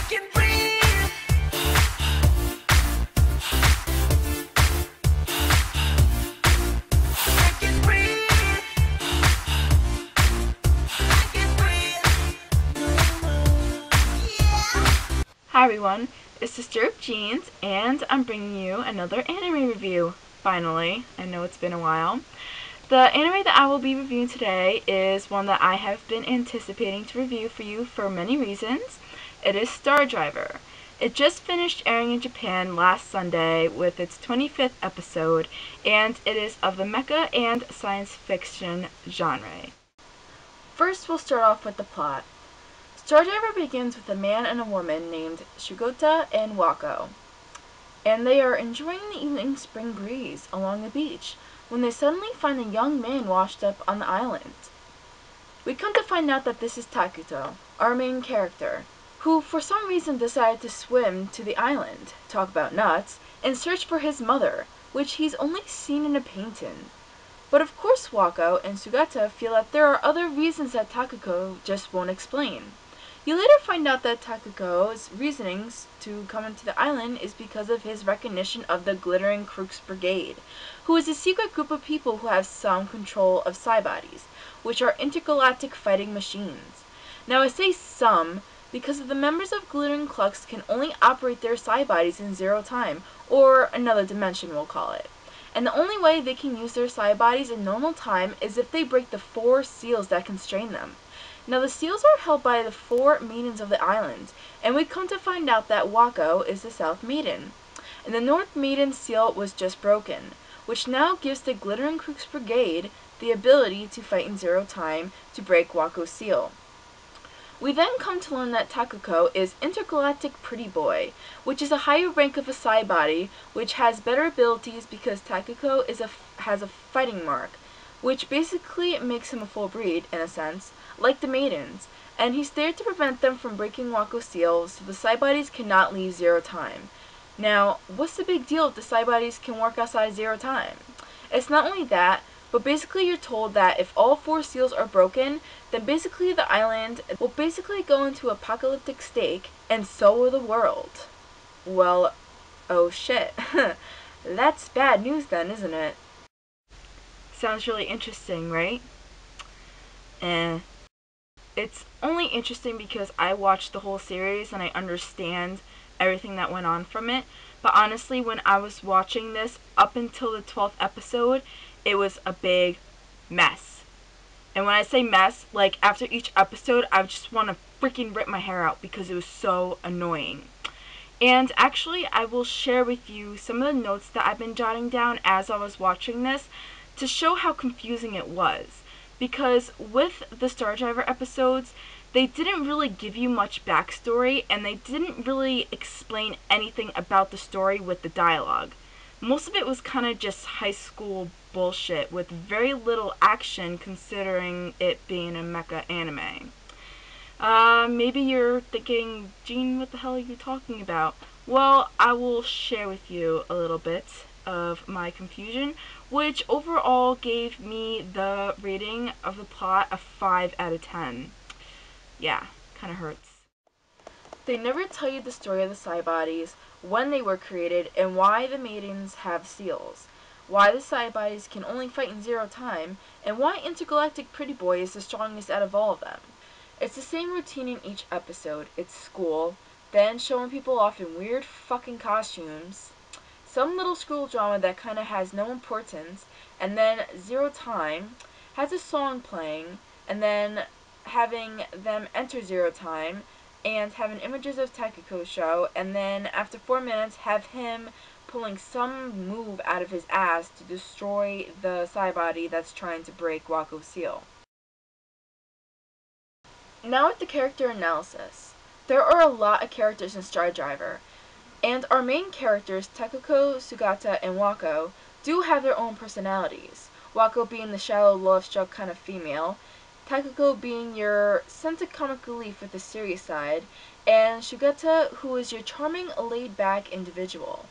can breathe. I can breathe. I can breathe. Yeah. Hi everyone, it's Sister of Jeans, and I'm bringing you another anime review. Finally, I know it's been a while. The anime that I will be reviewing today is one that I have been anticipating to review for you for many reasons. It is StarDriver. It just finished airing in Japan last Sunday with its 25th episode, and it is of the mecha and science fiction genre. First, we'll start off with the plot. StarDriver begins with a man and a woman named Shugota and Wako, and they are enjoying the evening spring breeze along the beach when they suddenly find a young man washed up on the island. We come to find out that this is Takuto, our main character, who for some reason decided to swim to the island, talk about nuts, and search for his mother, which he's only seen in a painting. But of course Wako and Sugata feel that there are other reasons that Takuto just won't explain. You later find out that Takuto's reasonings to come into the island is because of his recognition of the Glittering Crooks Brigade, who is a secret group of people who have some control of Psy-bodies, which are intergalactic fighting machines. Now I say some because the members of Glittering Crooks can only operate their Psy-bodies in zero time, or another dimension we'll call it. And the only way they can use their Psy-bodies in normal time is if they break the 4 seals that constrain them. Now the seals are held by the 4 maidens of the island, and we come to find out that Wako is the South Maiden. And the North Maiden seal was just broken, which now gives the Glittering Crooks Brigade the ability to fight in zero time to break Wako's seal. We then come to learn that Takuto is Intergalactic Pretty Boy, which is a higher rank of a Psy body, which has better abilities because Takuto has a fighting mark, which basically makes him a full breed, in a sense, like the maidens, and he's there to prevent them from breaking Wako's seal so the Psy-bodies cannot leave zero time. Now, what's the big deal if the Psy-bodies can work outside zero time? It's not only that, but basically you're told that if all 4 seals are broken, then basically the island will basically go into apocalyptic state, and so will the world. Well, oh shit. That's bad news then, isn't it? Sounds really interesting, right? It's only interesting because I watched the whole series and I understand everything that went on from it. But honestly, when I was watching this up until the 12th episode, it was a big mess. And when I say mess, like after each episode, I just want to freaking rip my hair out because it was so annoying. And actually, I will share with you some of the notes that I've been jotting down as I was watching this to show how confusing it was. Because with the StarDriver episodes, they didn't really give you much backstory, and they didn't really explain anything about the story with the dialogue. Most of it was kind of just high school bullshit with very little action considering it being a mecha anime. Maybe you're thinking, Jean, what the hell are you talking about? Well, I will share with you a little bit of my confusion, which overall gave me the rating of the plot a 5 out of 10. Yeah, kinda hurts. They never tell you the story of the Psy-bodies, when they were created, and why the maidens have seals, why the Psy-bodies can only fight in zero time, and why Intergalactic Pretty Boy is the strongest out of all of them. It's the same routine in each episode. It's school, then showing people off in weird fucking costumes, some little school drama that kinda has no importance, and then zero time, has a song playing, and then having them enter zero time, and having images of Takuto show, and then after 4 minutes have him pulling some move out of his ass to destroy the Psy-body that's trying to break Wako's seal. Now with the character analysis. There are a lot of characters in StarDriver, and our main characters, Takuto, Sugata, and Wako, do have their own personalities. Wako being the shallow, love-struck kind of female, Takuto being your sense of comic relief with the serious side, and Shugata, who is your charming, laid-back individual.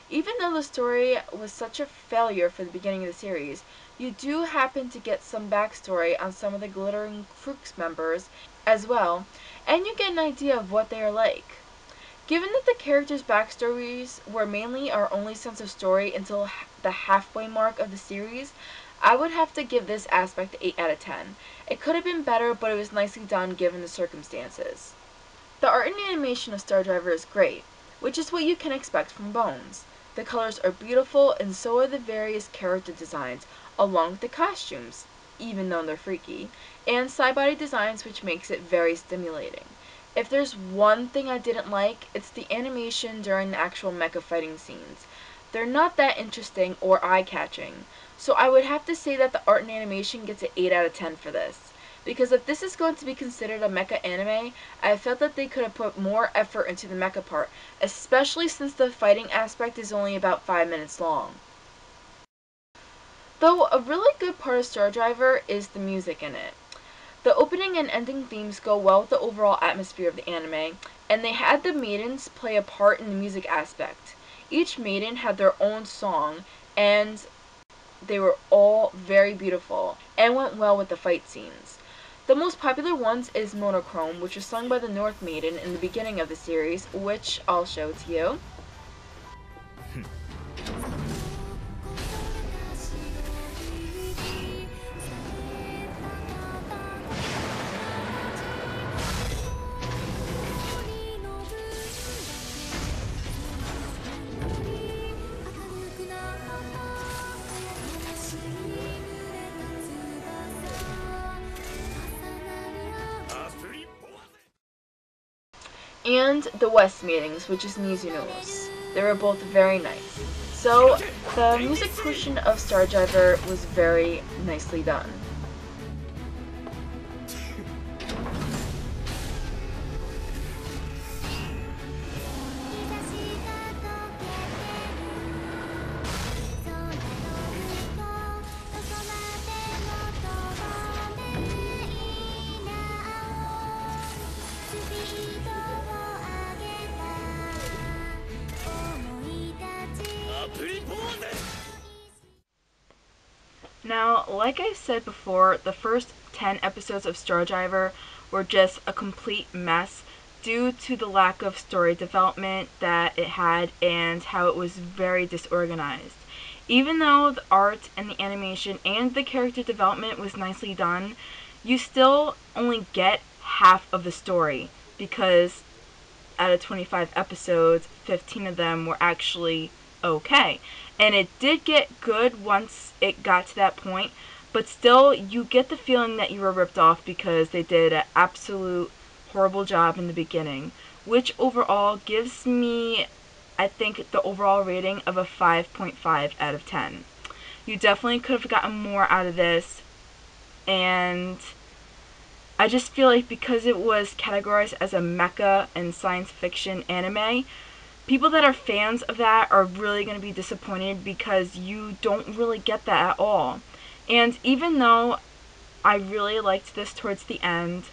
Even though the story was such a failure for the beginning of the series, you do happen to get some backstory on some of the Glittering Crooks members as well, and you get an idea of what they are like. Given that the characters' backstories were mainly our only sense of story until the halfway mark of the series, I would have to give this aspect 8 out of 10. It could have been better, but it was nicely done given the circumstances. The art and animation of StarDriver is great, which is what you can expect from Bones. The colors are beautiful, and so are the various character designs, along with the costumes, even though they're freaky, and side-body designs, which makes it very stimulating. If there's one thing I didn't like, it's the animation during the actual mecha fighting scenes. They're not that interesting or eye-catching, so I would have to say that the art and animation gets an 8 out of 10 for this. Because if this is going to be considered a mecha anime, I felt that they could have put more effort into the mecha part, especially since the fighting aspect is only about 5 minutes long. Though a really good part of StarDriver is the music in it. The opening and ending themes go well with the overall atmosphere of the anime, and they had the maidens play a part in the music aspect. Each maiden had their own song, and they were all very beautiful, and went well with the fight scenes. The most popular ones is Monochrome, which was sung by the North Maiden in the beginning of the series, which I'll show to you. And the West Meetings, which is Mizuno's. They were both very nice. So, the music portion of StarDriver was very nicely done. Now, like I said before, the first 10 episodes of StarDriver were just a complete mess due to the lack of story development that it had and how it was very disorganized. Even though the art and the animation and the character development was nicely done, you still only get half of the story because out of 25 episodes, 15 of them were actually okay. And it did get good once it got to that point, but still, you get the feeling that you were ripped off because they did an absolute horrible job in the beginning, which overall gives me, I think, the overall rating of a 5.5 out of 10. You definitely could have gotten more out of this, and I just feel like because it was categorized as a mecha and science fiction anime, people that are fans of that are really going to be disappointed because you don't really get that at all. And even though I really liked this towards the end,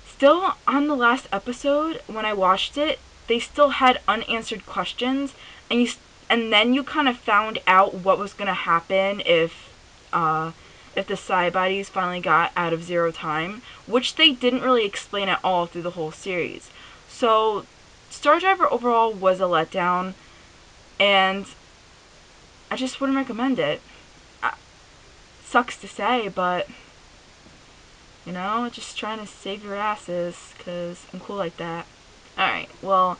still on the last episode when I watched it, they still had unanswered questions, and then you kind of found out what was going to happen if the side bodies finally got out of zero time, which they didn't really explain at all through the whole series. So StarDriver overall was a letdown, and I just wouldn't recommend it. Sucks to say, but you know, just trying to save your asses, because I'm cool like that. Alright, well,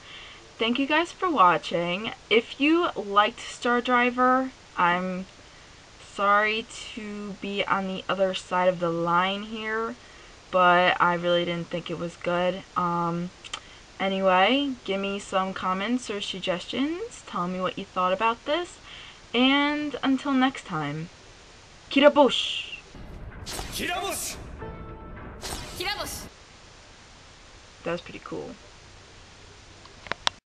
thank you guys for watching. If you liked StarDriver, I'm sorry to be on the other side of the line here, but I really didn't think it was good. Anyway, give me some comments or suggestions. Tell me what you thought about this. And until next time, Kirabosh! Kirabosh! Kirabosh! That was pretty cool.